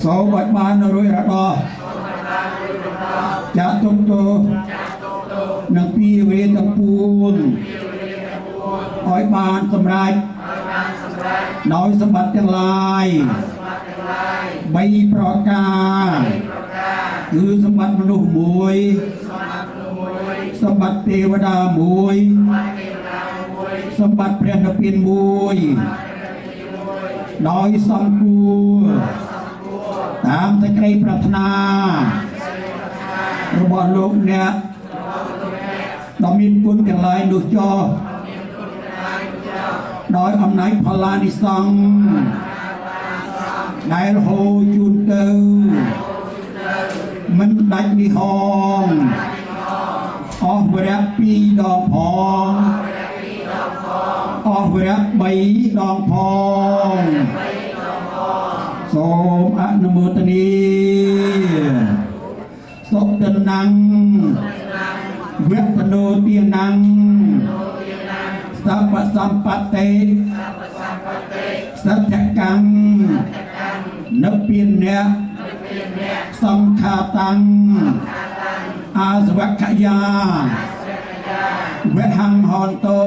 សូមឲ្យបានរួចរាល់ដល់ចាក់ទុកទោនឹងពីវេទាំងពួងឲ្យបានសម្រេចដោយសម្បត្តិទាំងឡាយ3ប្រការគឺសម្បត្តិមនុស្សមួយសម្បត្តិទេវតាមួយសម្បត្តិព្រះនិព្វានមួយដោយសំគួរតាមសេចក្តីប្រាថ្នារបស់លោកអ្នកដ៏មានគុណទាំងឡាយនោះចោះដោយអំណាចផល្លានិសង្ឃដែលហូរជូនទៅមិនដាច់នេះហងអស់វរៈ2 ដងផងអស់វរៈ3 ដងផងសូមអនុមោទនាសុតនាងវេទនោទានាងសព្វសម្បត្តិសទ្ធកាំងនិព្វានៈសង្ខាតាំងអាសវក្ខយាវហੰហន្តោ